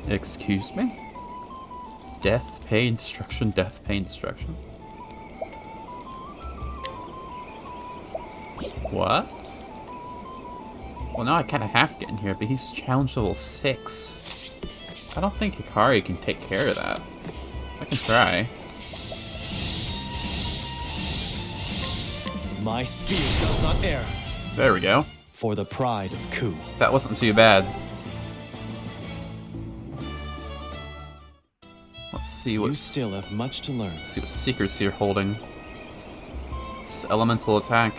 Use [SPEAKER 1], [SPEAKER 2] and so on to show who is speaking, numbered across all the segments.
[SPEAKER 1] Excuse me? Death, pain, destruction, death, pain, destruction. What? Well, now I kind of have to get in here, but he's challenge level 6. I don't think Hikari can take care of that. I can try.
[SPEAKER 2] My spear does not err.
[SPEAKER 1] There we go.
[SPEAKER 2] For the pride of Ku.
[SPEAKER 1] That wasn't too bad. Let's see what.
[SPEAKER 2] You still have much to learn.
[SPEAKER 1] See what secrets you're holding. This elemental attack.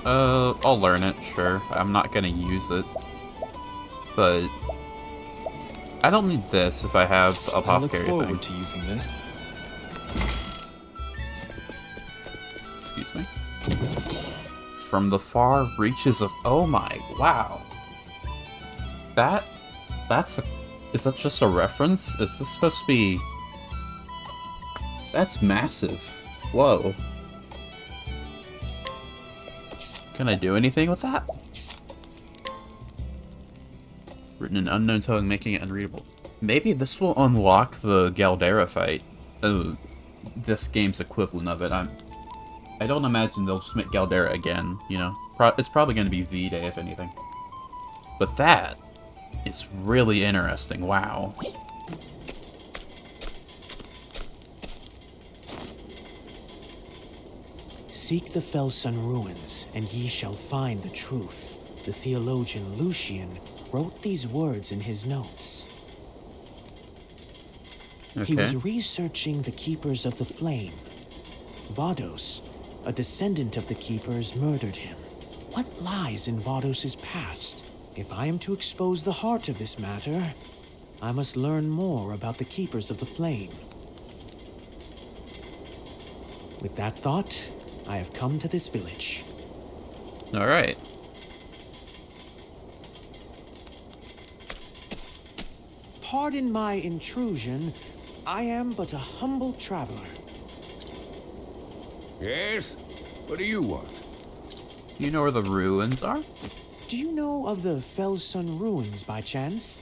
[SPEAKER 1] I'll learn it, sure. I'm not gonna use it. But I don't need this if I have the apothecary
[SPEAKER 2] I look
[SPEAKER 1] thing.
[SPEAKER 2] forward to using this.
[SPEAKER 1] Excuse me. From the far reaches of... Oh my... Wow. That's a... Is that just a reference? Is this supposed to be... That's massive. Whoa. Can I do anything with that? Written in unknown tongue, making it unreadable. Maybe this will unlock the Galdera fight. This game's equivalent of it. I don't imagine they'll just make Galdera again, you know? It's probably going to be V-Day, if anything. But that is really interesting. Wow.
[SPEAKER 3] Seek the Felsun ruins, and ye shall find the truth. The theologian Lucian wrote these words in his notes.
[SPEAKER 1] Okay.
[SPEAKER 3] He was researching the Keepers of the Flame. Vados, a descendant of the Keepers, murdered him. What lies in Vados's past? If I am to expose the heart of this matter, I must learn more about the Keepers of the Flame. With that thought, I have come to this village.
[SPEAKER 1] Alright.
[SPEAKER 3] Pardon my intrusion. I am but a humble traveler.
[SPEAKER 4] Yes? What do you want?
[SPEAKER 1] You know where the ruins are?
[SPEAKER 3] Do you know of the Felsun ruins by chance?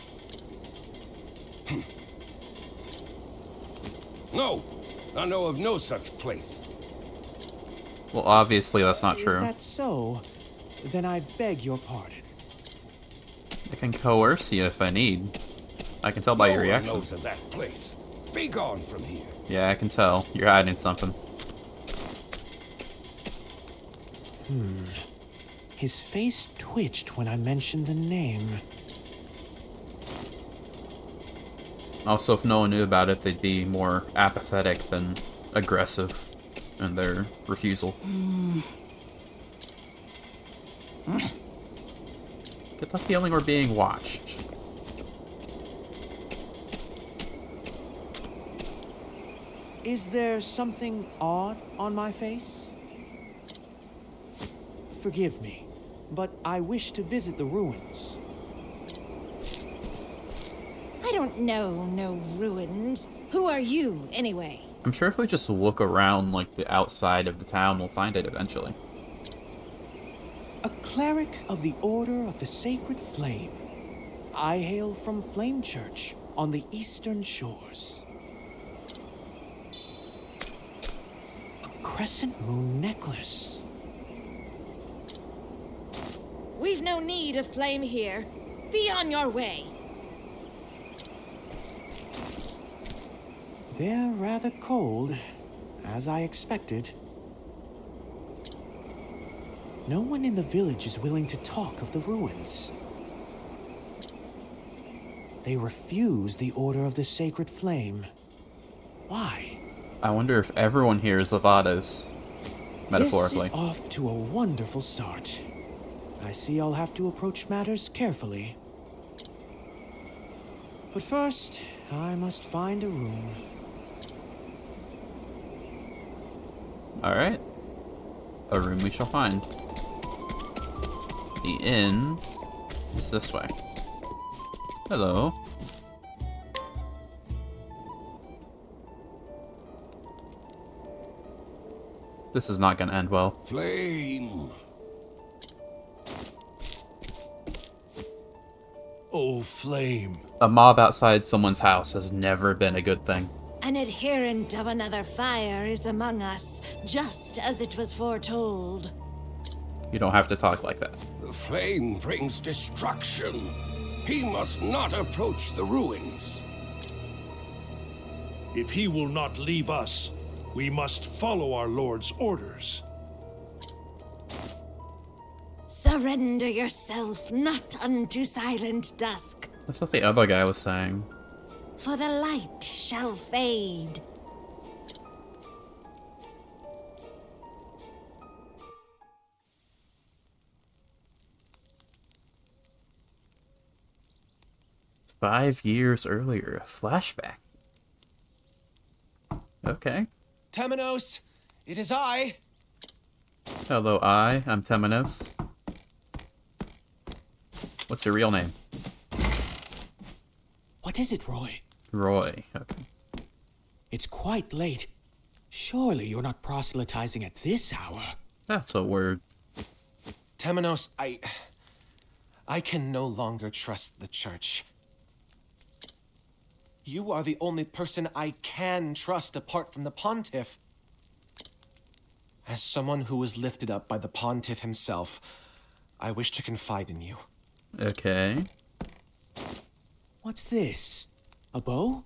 [SPEAKER 4] No, I know of no such place.
[SPEAKER 1] Well, obviously that's not true.
[SPEAKER 3] Is that so? Then I beg your pardon.
[SPEAKER 1] I can coerce you if I need. I can tell by
[SPEAKER 4] No
[SPEAKER 1] your
[SPEAKER 4] one
[SPEAKER 1] reaction.
[SPEAKER 4] knows of that place. Be gone from here.
[SPEAKER 1] Yeah, I can tell. You're hiding something.
[SPEAKER 3] His face twitched when I mentioned the name.
[SPEAKER 1] Also, if no one knew about it, they'd be more apathetic than aggressive in their refusal. Get the feeling we're being watched.
[SPEAKER 3] Is there something odd on my face? Forgive me, but I wish to visit the ruins.
[SPEAKER 5] I don't know no ruins. Who are you, anyway?
[SPEAKER 1] I'm sure if we just look around, like, the outside of the town, we'll find it eventually.
[SPEAKER 3] A cleric of the Order of the Sacred Flame. I hail from Flame Church on the eastern shores. A crescent moon necklace.
[SPEAKER 5] We've no need of flame here. Be on your way.
[SPEAKER 3] They're rather cold, as I expected. No one in the village is willing to talk of the ruins. They refuse the Order of the Sacred Flame. Why?
[SPEAKER 1] I wonder if everyone here is Levados. Metaphorically.
[SPEAKER 3] This is off to a wonderful start. I see I'll have to approach matters carefully. But first, I must find a room.
[SPEAKER 1] Alright. A room we shall find. The inn is this way. Hello. This is not gonna end well.
[SPEAKER 4] Flame.
[SPEAKER 6] O flame.
[SPEAKER 1] A mob outside someone's house has never been a good thing.
[SPEAKER 5] An adherent of another fire is among us, just as it was foretold.
[SPEAKER 1] You don't have to talk like that.
[SPEAKER 4] The flame brings destruction. He must not approach the ruins.
[SPEAKER 6] If he will not leave us, we must follow our Lord's orders.
[SPEAKER 5] Surrender yourself not unto silent dusk,
[SPEAKER 1] That's what the other guy was saying.
[SPEAKER 5] for the light shall fade.
[SPEAKER 1] "5 years earlier, a flashback." Okay.
[SPEAKER 3] Temenos, it is I.
[SPEAKER 1] Hello, I'm Temenos. What's your real name?
[SPEAKER 3] What is it, Roy?
[SPEAKER 1] Roy. Okay.
[SPEAKER 3] It's quite late. Surely you're not proselytizing at this hour.
[SPEAKER 1] That's a word.
[SPEAKER 7] Temenos, I can no longer trust the church. You are the only person I can trust apart from the pontiff. As someone who was lifted up by the pontiff himself, I wish to confide in you.
[SPEAKER 1] Okay.
[SPEAKER 3] What's this? A bow?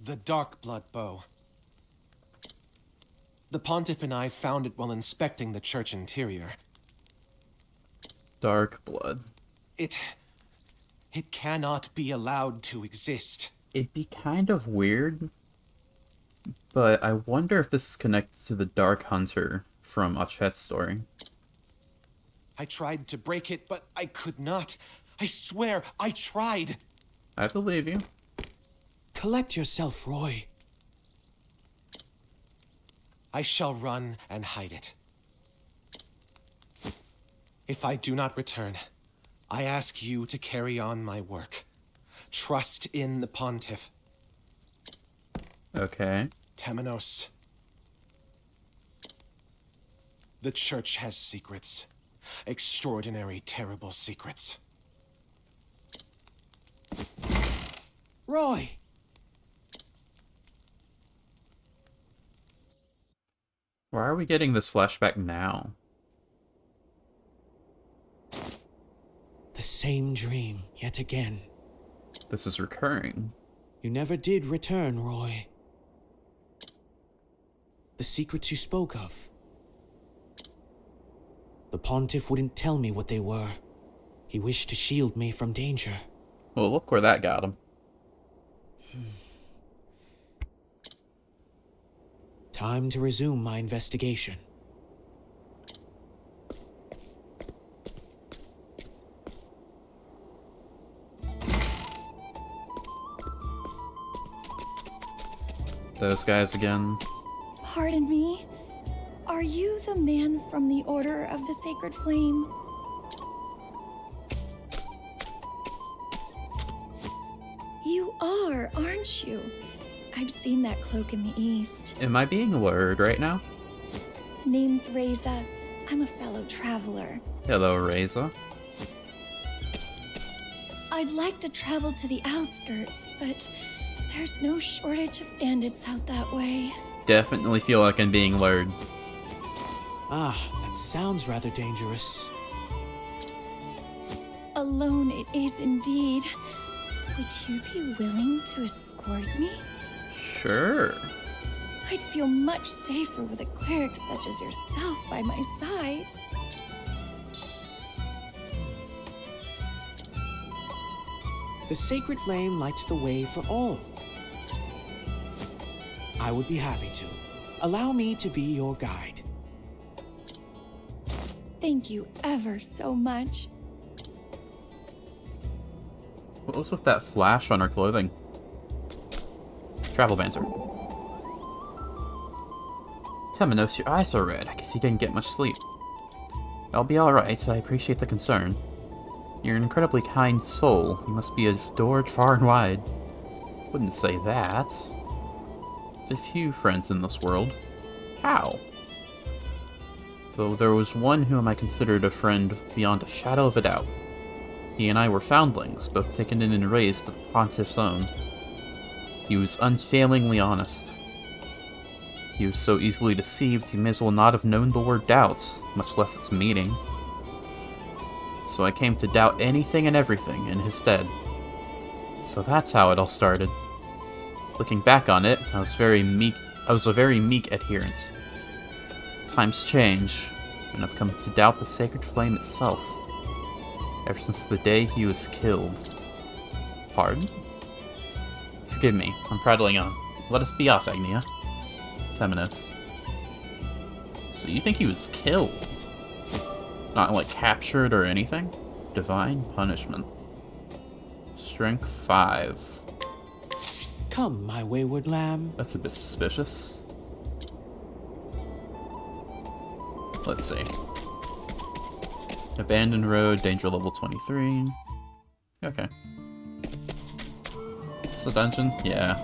[SPEAKER 7] The Dark Blood Bow. The pontiff and I found it while inspecting the church interior.
[SPEAKER 1] Dark blood.
[SPEAKER 7] It cannot be allowed to exist.
[SPEAKER 1] It'd be kind of weird, but I wonder if this is connected to the Dark Hunter from Octopath's story.
[SPEAKER 7] I tried to break it, but I could not. I swear, I tried.
[SPEAKER 1] I believe you.
[SPEAKER 3] Collect yourself, Roy.
[SPEAKER 7] I shall run and hide it. If I do not return, I ask you to carry on my work. Trust in the pontiff.
[SPEAKER 1] Okay.
[SPEAKER 7] Temenos. The church has secrets. Extraordinary, terrible secrets.
[SPEAKER 3] Roy!
[SPEAKER 1] Why are we getting this flashback now?
[SPEAKER 3] The same dream, yet again.
[SPEAKER 1] This is recurring.
[SPEAKER 3] You never did return, Roy. The secrets you spoke of. The pontiff wouldn't tell me what they were. He wished to shield me from danger.
[SPEAKER 1] Well, look where that got him.
[SPEAKER 3] Time to resume my investigation.
[SPEAKER 1] Those guys again.
[SPEAKER 8] Pardon me? Are you the man from the Order of the Sacred Flame? You are, aren't you? I've seen that cloak in the east.
[SPEAKER 1] Am I being lured right now?
[SPEAKER 8] Name's Reza. I'm a fellow traveler.
[SPEAKER 1] Hello, Reza.
[SPEAKER 8] I'd like to travel to the outskirts, but there's no shortage of bandits out that way.
[SPEAKER 1] Definitely feel like I'm being lured.
[SPEAKER 3] Ah, that sounds rather dangerous.
[SPEAKER 8] Alone it is indeed. Would you be willing to escort me?
[SPEAKER 1] Sure.
[SPEAKER 8] I'd feel much safer with a cleric such as yourself by my side.
[SPEAKER 3] The sacred flame lights the way for all. I would be happy to. Allow me to be your guide.
[SPEAKER 8] Thank you ever so much.
[SPEAKER 1] What was with that flash on her clothing? Travel banter. Temenos, your eyes are red. I guess you didn't get much sleep. I'll be alright. I appreciate the concern. You're an incredibly kind soul. You must be adored far and wide. Wouldn't say that. There's a few friends in this world. How? Though there was one whom I considered a friend beyond a shadow of a doubt. He and I were foundlings, both taken in and raised to the Pontiff's own. He was unfailingly honest. He was so easily deceived, he may as well not have known the word doubt, much less its meaning. So I came to doubt anything and everything in his stead. So that's how it all started. Looking back on it, I was a very meek adherent. Times change, and I've come to doubt the sacred flame itself. Ever since the day he was killed. Pardon? Forgive me, I'm prattling on. Let us be off, Agnia. 10 minutes. So you think he was killed? Not, like, captured or anything? Divine punishment. Strength 5.
[SPEAKER 3] Come, my wayward lamb.
[SPEAKER 1] That's a bit suspicious. Let's see. Abandoned road, danger level 23. Okay. Is this a dungeon? Yeah.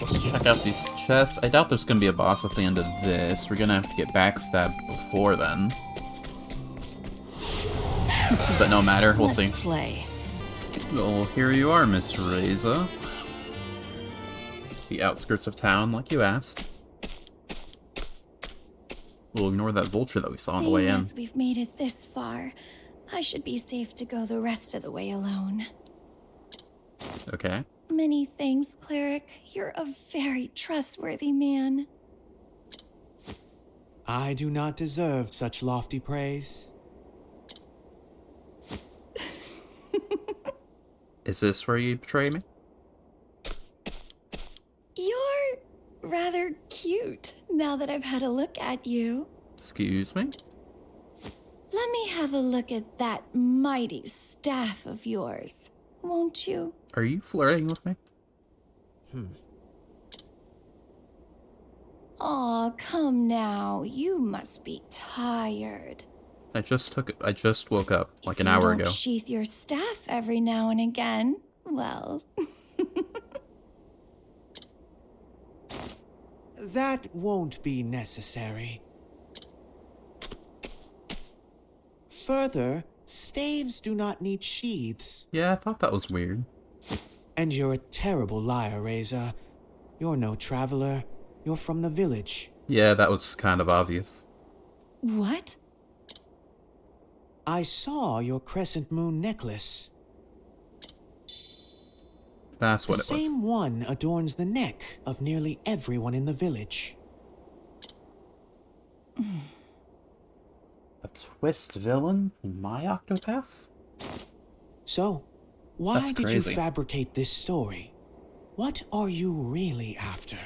[SPEAKER 1] Let's check out these chests. I doubt there's gonna be a boss at the end of this. We're gonna have to get backstabbed before then. But no matter, we'll see.
[SPEAKER 8] Let's play.
[SPEAKER 1] Well, here you are, Miss Reza. The outskirts of town, like you asked. We'll ignore that vulture that we saw on the way in.
[SPEAKER 8] Seeing as we've made it this far, I should be safe to go the rest of the way alone.
[SPEAKER 1] Okay.
[SPEAKER 8] Many thanks, Cleric. You're a very trustworthy man.
[SPEAKER 3] I do not deserve such lofty praise.
[SPEAKER 1] Is this where you betray me?
[SPEAKER 8] You're rather cute now that I've had a look at you.
[SPEAKER 1] Excuse me?
[SPEAKER 8] Let me have a look at that mighty staff of yours, won't you?
[SPEAKER 1] Are you flirting with me?
[SPEAKER 8] Aw, come now. You must be tired.
[SPEAKER 1] I just woke up like an
[SPEAKER 8] If you
[SPEAKER 1] hour
[SPEAKER 8] don't
[SPEAKER 1] ago.
[SPEAKER 8] sheath your staff every now and again, well,
[SPEAKER 3] That won't be necessary. Further, staves do not need sheaths.
[SPEAKER 1] Yeah, I thought that was weird.
[SPEAKER 3] And you're a terrible liar, Reza. You're no traveler. You're from the village.
[SPEAKER 1] Yeah, that was kind of obvious.
[SPEAKER 8] what?
[SPEAKER 3] I saw your crescent moon necklace.
[SPEAKER 1] That's what
[SPEAKER 3] The
[SPEAKER 1] it was.
[SPEAKER 3] same one adorns the neck of nearly everyone in the village.
[SPEAKER 1] A twist villain in my Octopath?
[SPEAKER 3] So, why
[SPEAKER 1] That's
[SPEAKER 3] did
[SPEAKER 1] crazy.
[SPEAKER 3] you fabricate this story? What are you really after?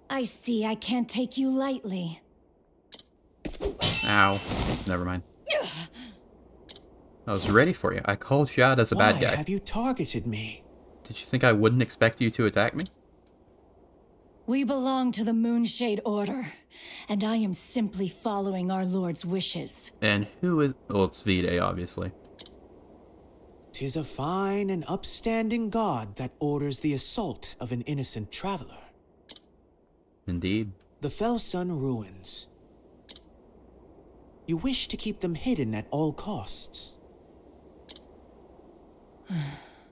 [SPEAKER 8] I see I can't take you lightly.
[SPEAKER 1] Ow. Never mind. I was ready for you. I called you out as a bad
[SPEAKER 3] Why
[SPEAKER 1] guy.
[SPEAKER 3] have you targeted me?
[SPEAKER 1] Did you think I wouldn't expect you to attack me?
[SPEAKER 8] We belong to the Moonshade Order, and I am simply following our Lord's wishes.
[SPEAKER 1] And who is... Well, it's V-Day, obviously.
[SPEAKER 3] 'Tis a fine and upstanding god that orders the assault of an innocent traveler.
[SPEAKER 1] Indeed.
[SPEAKER 3] The Felsun ruins. You wish to keep them hidden at all costs.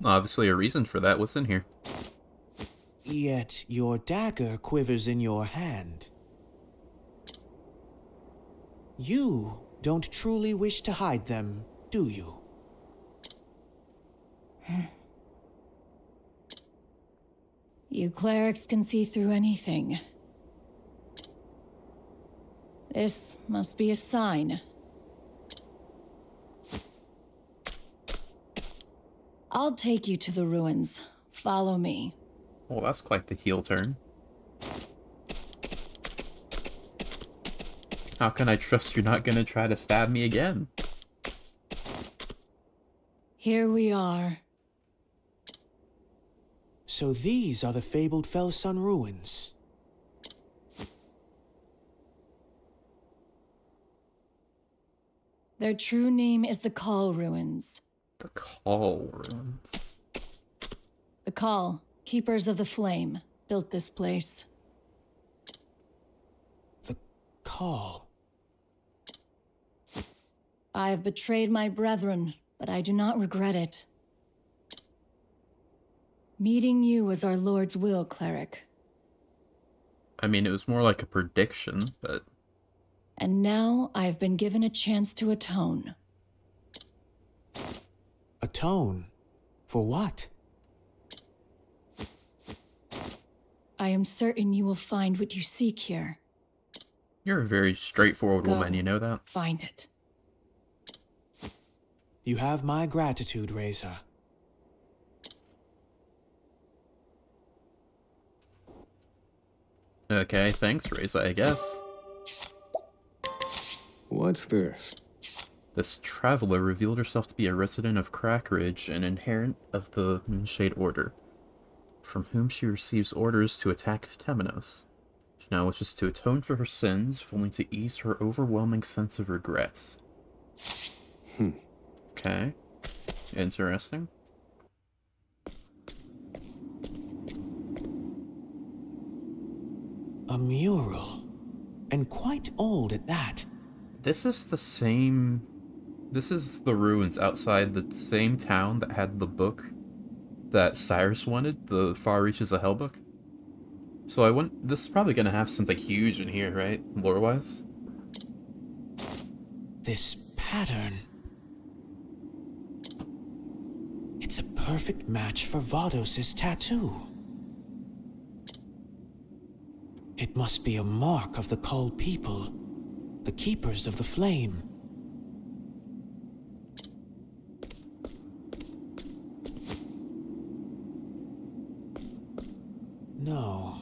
[SPEAKER 1] Obviously a reason for that was in here.
[SPEAKER 3] Yet your dagger quivers in your hand. You don't truly wish to hide them, do you?
[SPEAKER 8] You clerics can see through anything. This must be a sign. I'll take you to the ruins. Follow me.
[SPEAKER 1] Well, that's quite the heel turn. How can I trust you're not gonna try to stab me again?
[SPEAKER 8] Here we are.
[SPEAKER 3] So these are the fabled Felsun ruins.
[SPEAKER 8] Their true name is the Call Ruins.
[SPEAKER 1] The Call Ruins.
[SPEAKER 8] The Call, Keepers of the Flame, built this place.
[SPEAKER 3] The call.
[SPEAKER 8] I have betrayed my brethren, but I do not regret it. Meeting you was our Lord's will, cleric.
[SPEAKER 1] I mean, it was more like a prediction, but...
[SPEAKER 8] And now I have been given a chance to atone.
[SPEAKER 3] Atone? For what?
[SPEAKER 8] I am certain you will find what you seek here.
[SPEAKER 1] You're a very straightforward
[SPEAKER 8] Go.
[SPEAKER 1] woman, you know that?
[SPEAKER 8] Find it.
[SPEAKER 3] You have my gratitude, Reza.
[SPEAKER 1] Okay, thanks, Reza, I guess.
[SPEAKER 9] What's this?
[SPEAKER 1] This traveler revealed herself to be a resident of Crack Ridge and inherent of the Moonshade Order, from whom she receives orders to attack Temenos. She now wishes to atone for her sins, if only to ease her overwhelming sense of regret. Okay. Interesting.
[SPEAKER 3] A mural. And quite old at that.
[SPEAKER 1] This is the same... This is the ruins outside the same town that had the book that Cyrus wanted, the Far Reaches of Hell book. So I wouldn't... This is probably gonna have something huge in here, right? Lore-wise?
[SPEAKER 3] This pattern. It's a perfect match for Vados' tattoo. It must be a mark of the Cull people, the Keepers of the Flame. No.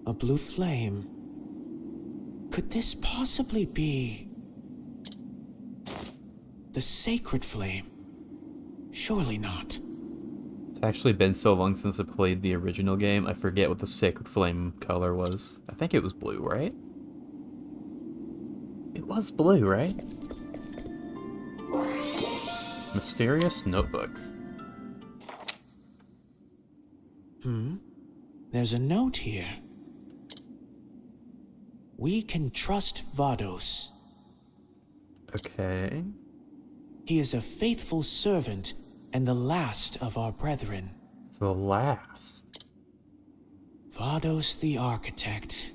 [SPEAKER 3] A blue flame. Could this possibly be the sacred flame? Surely not.
[SPEAKER 1] It's actually been so long since I played the original game, I forget what the Sacred Flame color was. I think it was blue, right? It was blue, right? Mysterious notebook.
[SPEAKER 3] There's a note here. We can trust Vados.
[SPEAKER 1] Okay.
[SPEAKER 3] He is a faithful servant and the last of our brethren.
[SPEAKER 1] The last.
[SPEAKER 3] Vados the Architect,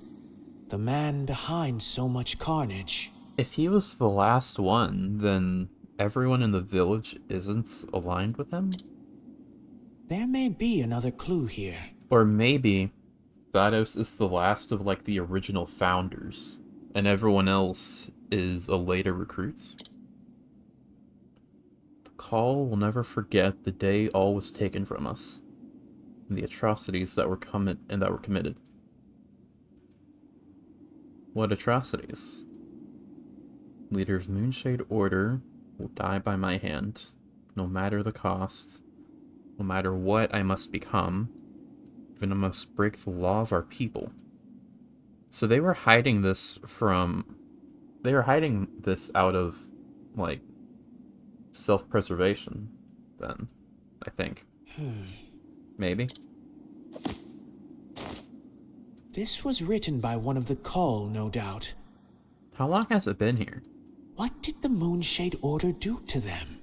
[SPEAKER 3] the man behind so much carnage.
[SPEAKER 1] If he was the last one, then everyone in the village isn't aligned with him?
[SPEAKER 3] There may be another clue here.
[SPEAKER 1] Or maybe Vados is the last of, like, the original founders, and everyone else is a later recruit? The Call will never forget the day all was taken from us, and the atrocities that were committed. What atrocities? Leader of Moonshade Order will die by my hand, no matter the cost, no matter what I must become, even I must break the law of our people. So they were hiding this out of, like, self-preservation, then, I think. Maybe.
[SPEAKER 3] This was written by one of the Cull, no doubt.
[SPEAKER 1] How long has it been here?
[SPEAKER 3] What did the Moonshade Order do to them?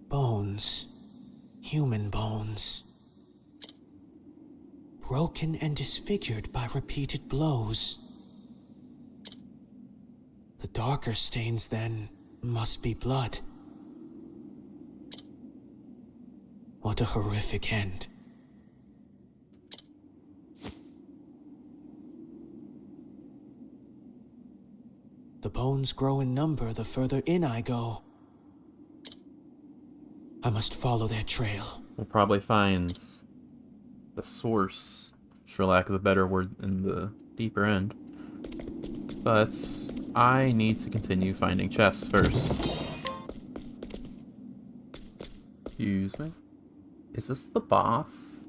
[SPEAKER 3] Bones. Human bones. Broken and disfigured by repeated blows. The darker stains, then, must be blood. What a horrific end. The bones grow in number the further in I go. I must follow their trail.
[SPEAKER 1] We'll probably find the source, for lack of a better word, in the deeper end. But I need to continue finding chests first. Excuse me? Is this the boss?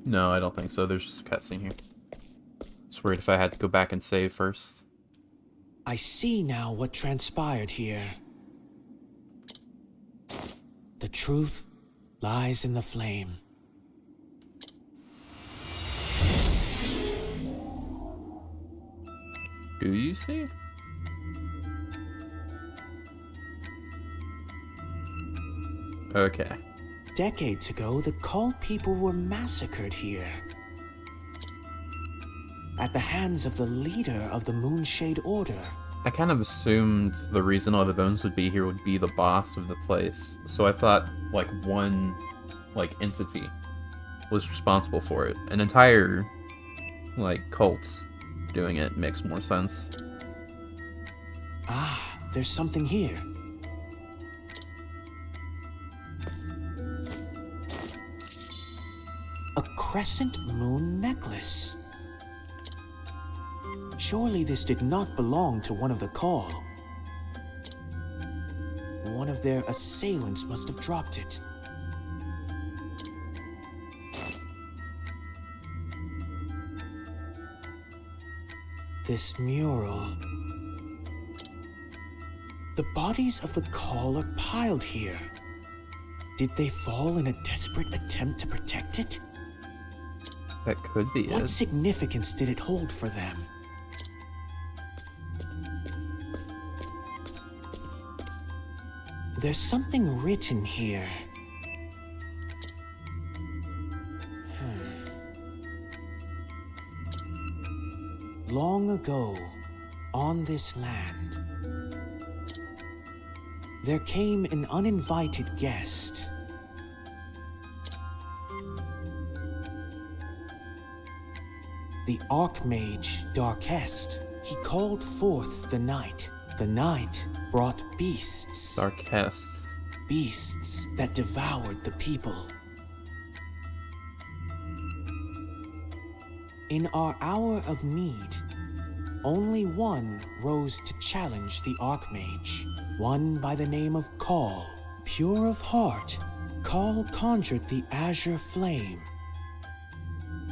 [SPEAKER 1] No, I don't think so. There's just a cutscene here. Just worried if I had to go back and save first.
[SPEAKER 3] I see now what transpired here. The truth lies in the flame.
[SPEAKER 1] Do you see? Okay.
[SPEAKER 3] Decades ago, the Call people were massacred here. At the hands of the leader of the Moonshade Order.
[SPEAKER 1] I kind of assumed the reason all the bones would be here would be the boss of the place. So I thought, like, one, like, entity was responsible for it. An entire, like, cult doing it makes more sense.
[SPEAKER 3] Ah, there's something here. A crescent moon necklace. Surely this did not belong to one of the Call. One of their assailants must have dropped it. This mural. The bodies of the Call are piled here. Did they fall in a desperate attempt to protect it?
[SPEAKER 1] That could be
[SPEAKER 3] What
[SPEAKER 1] it.
[SPEAKER 3] significance did it hold for them? There's something written here. Long ago, on this land, there came an uninvited guest. The Archmage Darkest. He called forth the night. The night brought beasts.
[SPEAKER 1] Darkest.
[SPEAKER 3] Beasts that devoured the people. In our hour of need, only one rose to challenge the Archmage. One by the name of Call. Pure of heart, Call conjured the azure flame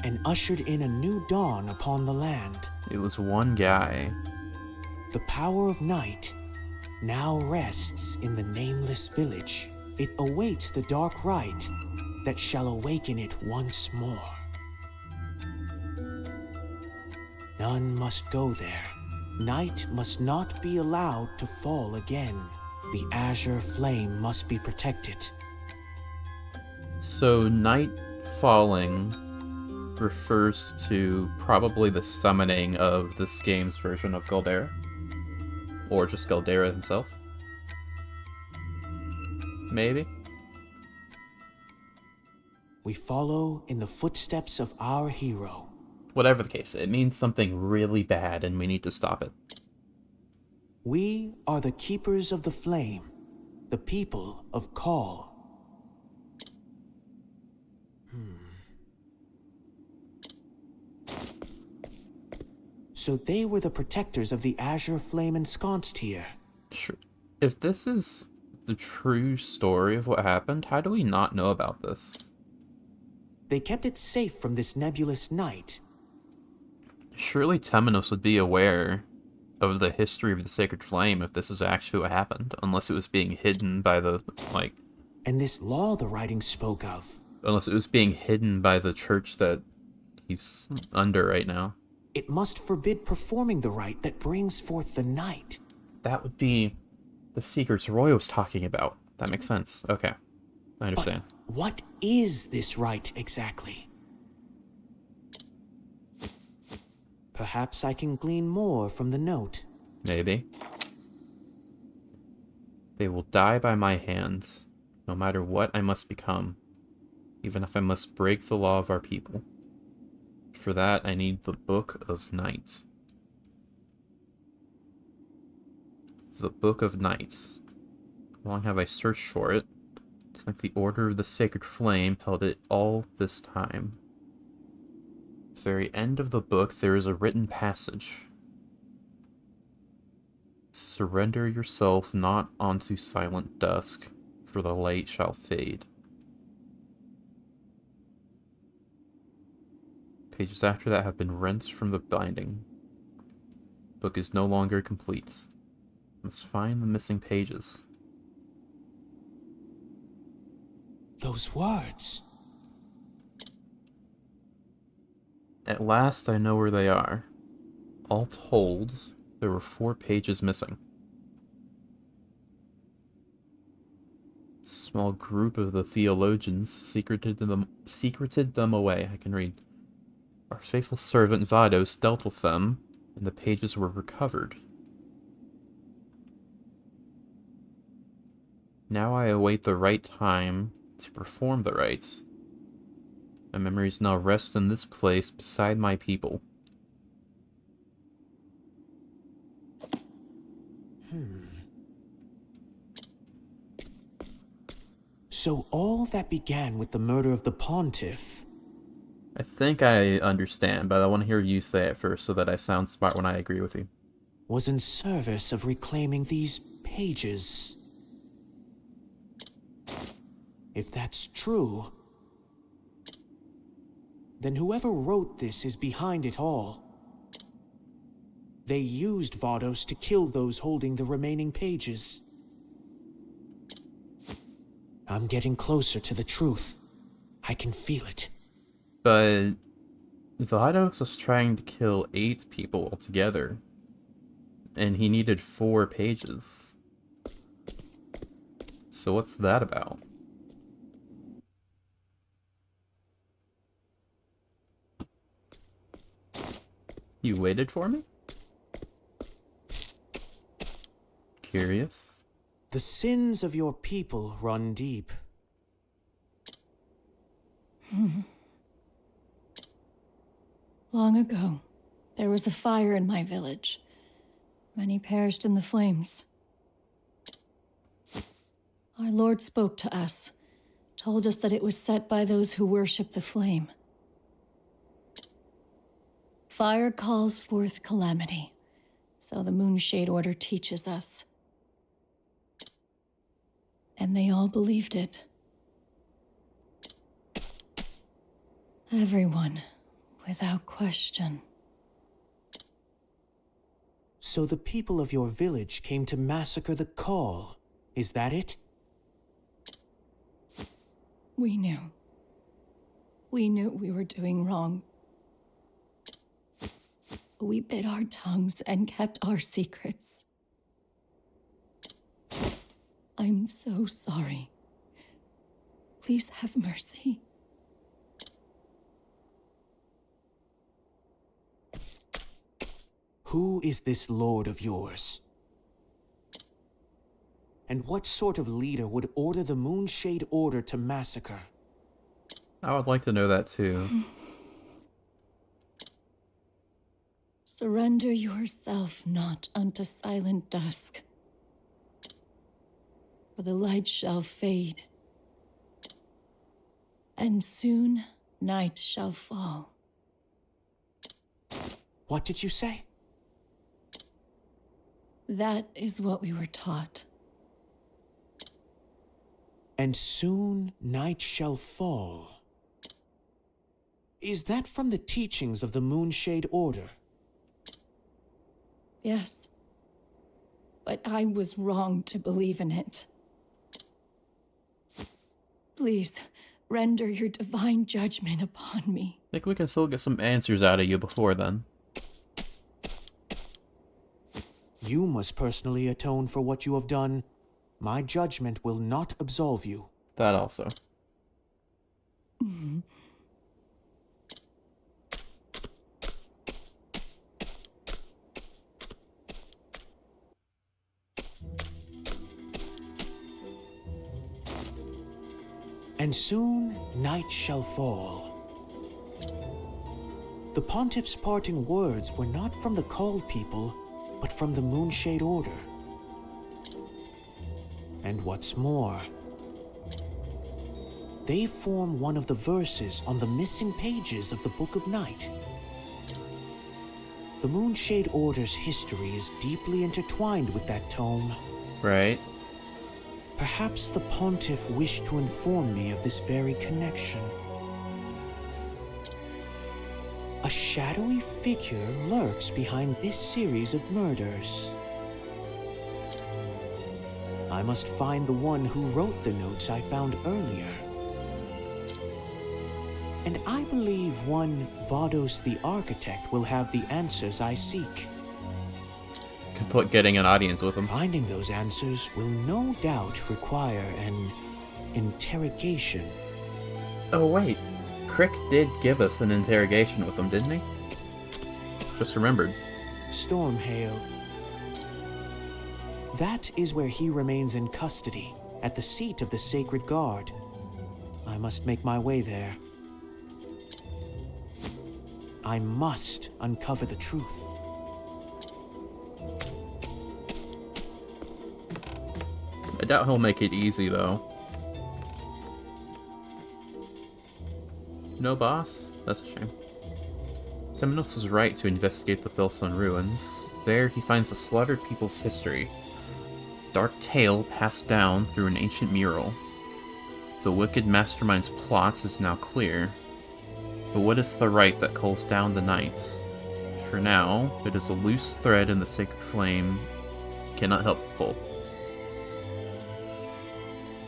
[SPEAKER 3] and ushered in a new dawn upon the land.
[SPEAKER 1] It was one guy.
[SPEAKER 3] The power of night now rests in the nameless village. It awaits the dark rite that shall awaken it once more. None must go there. Night must not be allowed to fall again. The azure flame must be protected.
[SPEAKER 1] So, night falling refers to probably the summoning of this game's version of Galdera. Or just Galdera himself. Maybe?
[SPEAKER 3] We follow in the footsteps of our hero.
[SPEAKER 1] Whatever the case, it means something really bad and we need to stop it.
[SPEAKER 3] We are the keepers of the flame, the people of Call. So they were the protectors of the azure flame ensconced here.
[SPEAKER 1] Sure. If this is the true story of what happened, how do we not know about this?
[SPEAKER 3] They kept it safe from this nebulous night.
[SPEAKER 1] Surely Temenos would be aware of the history of the Sacred Flame if this is actually what happened, unless it was being hidden by the, like...
[SPEAKER 3] And this law the writing spoke of.
[SPEAKER 1] Unless it was being hidden by the church that he's under right now.
[SPEAKER 3] It must forbid performing the rite that brings forth the night.
[SPEAKER 1] That would be the secrets Roy was talking about. That makes sense. Okay. I understand.
[SPEAKER 3] But what is this rite exactly? Perhaps I can glean more from the note.
[SPEAKER 1] Maybe. They will die by my hands, no matter what I must become, even if I must break the law of our people. For that, I need the Book of Night. The Book of Night. How long have I searched for it? It's like the Order of the Sacred Flame held it all this time. At the very end of the book, there is a written passage. Surrender yourself not onto silent dusk, for the light shall fade. Pages after that have been rent from the binding. Book is no longer complete. Must find the missing pages.
[SPEAKER 3] Those words.
[SPEAKER 1] At last I know where they are. All told, there were 4 pages missing. Small group of the theologians secreted them away. I can read. Our faithful servant Vados dealt with them, and the pages were recovered. Now I await the right time to perform the rites. My memories now rest in this place beside my people.
[SPEAKER 3] So all that began with the murder of the pontiff.
[SPEAKER 1] I think I understand, but I want to hear you say it first so that I sound smart when I agree with you.
[SPEAKER 3] Was in service of reclaiming these pages. If that's true, then whoever wrote this is behind it all. They used Vados to kill those holding the remaining pages. I'm getting closer to the truth. I can feel it.
[SPEAKER 1] But Vados was trying to kill 8 people altogether, and he needed 4 pages. So what's that about? You waited for me? Curious.
[SPEAKER 3] The sins of your people run deep.
[SPEAKER 8] Long ago, there was a fire in my village. Many perished in the flames. Our Lord spoke to us, told us that it was set by those who worship the flame. Fire calls forth calamity, so the Moonshade Order teaches us. And they all believed it. Everyone, without question.
[SPEAKER 3] So the people of your village came to massacre the Call. Is that it?
[SPEAKER 8] We knew. We knew we were doing wrong. We bit our tongues and kept our secrets. I'm so sorry. Please have mercy.
[SPEAKER 3] Who is this lord of yours? And what sort of leader would order the Moonshade Order to massacre?
[SPEAKER 1] I would like to know that too.
[SPEAKER 8] Surrender yourself not unto silent dusk, for the light shall fade, and soon night shall fall.
[SPEAKER 3] What did you say?
[SPEAKER 8] That is what we were taught.
[SPEAKER 3] And soon night shall fall. Is that from the teachings of the Moonshade Order?
[SPEAKER 8] Yes, but I was wrong to believe in it. Please, render your divine judgment upon me.
[SPEAKER 1] I think we can still get some answers out of you before then.
[SPEAKER 3] You must personally atone for what you have done. My judgment will not absolve you.
[SPEAKER 1] That also.
[SPEAKER 3] And soon night shall fall. The pontiff's parting words were not from the Called people, but from the Moonshade Order. And what's more, they form one of the verses on the missing pages of the Book of Night. The Moonshade Order's history is deeply intertwined with that tome.
[SPEAKER 1] Right.
[SPEAKER 3] Perhaps the pontiff wished to inform me of this very connection. A shadowy figure lurks behind this series of murders. I must find the one who wrote the notes I found earlier. And I believe one Vados the Architect will have the answers I seek.
[SPEAKER 1] Good luck getting an audience with him.
[SPEAKER 3] Finding those answers will no doubt require an interrogation.
[SPEAKER 1] Oh wait, Crick did give us an interrogation with him, didn't he? Just remembered.
[SPEAKER 3] Stormhail. That is where he remains in custody, at the seat of the Sacred Guard. I must make my way there. I must uncover the truth.
[SPEAKER 1] I doubt he'll make it easy, though. No boss? That's a shame. Temenos was right to investigate the Philstone ruins. There, he finds the slaughtered people's history. Dark tale passed down through an ancient mural. The wicked mastermind's plot is now clear. But what is the right that culls down the night? For now, it is a loose thread in the sacred flame. Cannot help but pull.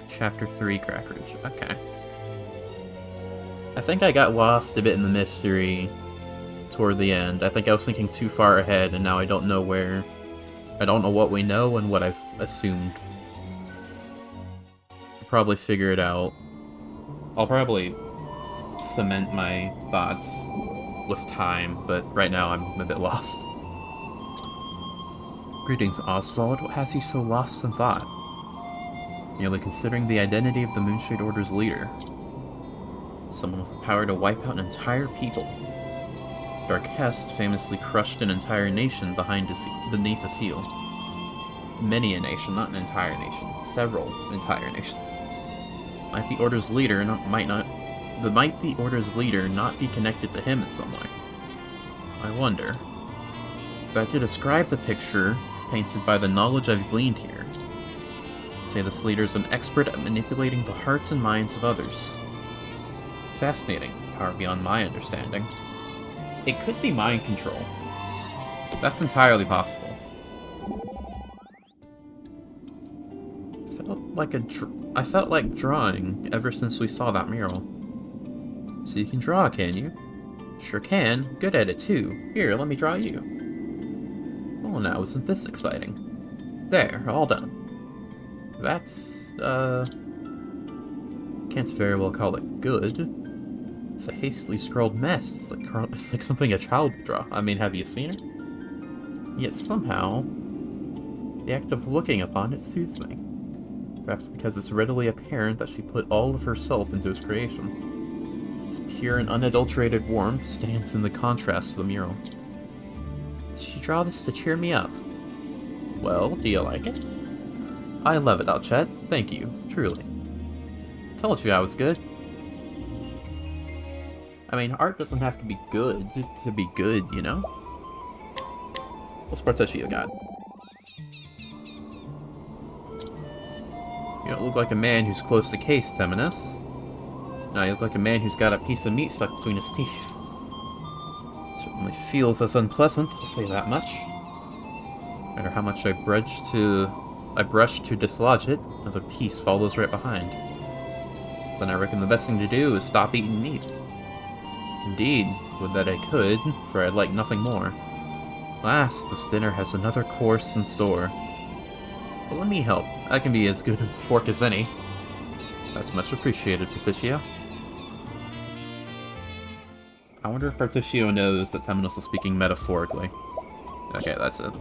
[SPEAKER 1] Chapter 3, Crackridge. Okay. I think I got lost a bit in the mystery toward the end. I think I was thinking too far ahead, and now I don't know where... I don't know what we know and what I've assumed. I'll probably figure it out. I'll probably cement my thoughts with time, but right now I'm a bit lost. Greetings, Oswald. What has you so lost in thought? Merely considering the identity of the Moonshade Order's leader. Someone with the power to wipe out an entire people. Dark Hest famously crushed an entire nation beneath his heel. Many a nation, not an entire nation. Several entire nations. Might the Order's leader might the Order's leader not be connected to him in some way? I wonder. If I had to describe the picture painted by the knowledge I've gleaned here, I'd say this leader is an expert at manipulating the hearts and minds of others. Fascinating. Power beyond my understanding. It could be mind control. That's entirely possible. I felt like drawing ever since we saw that mural. So you can draw, can you? Sure can. Good at it too. Here, let me draw you. Oh, now isn't this exciting? There, all done. That's, can't very well call it good. It's a hastily scrawled mess. It's like something a child would draw. I mean, have you seen her? Yet somehow, the act of looking upon it soothes me. Perhaps because it's readily apparent that she put all of herself into its creation. Its pure and unadulterated warmth stands in the contrast to the mural. Did she draw this to cheer me up? Well, do you like it? I love it, Alchet. Thank you, truly. Told you I was good. I mean, art doesn't have to be good to be good, you know? What's Bartescio got? You don't look like a man who's close to case, Temenos. No, you look like a man who's got a piece of meat stuck between his teeth. Certainly feels as unpleasant, to say that much. No matter how much I brush to dislodge it, another piece follows right behind. Then I reckon the best thing to do is stop eating meat. Indeed, would that I could, for I'd like nothing more. Last, this dinner has another course in store. But let me help. I can be as good a fork as any. That's much appreciated, Petitio. I wonder if Petitio knows that Temenos is speaking metaphorically. Okay, that's it.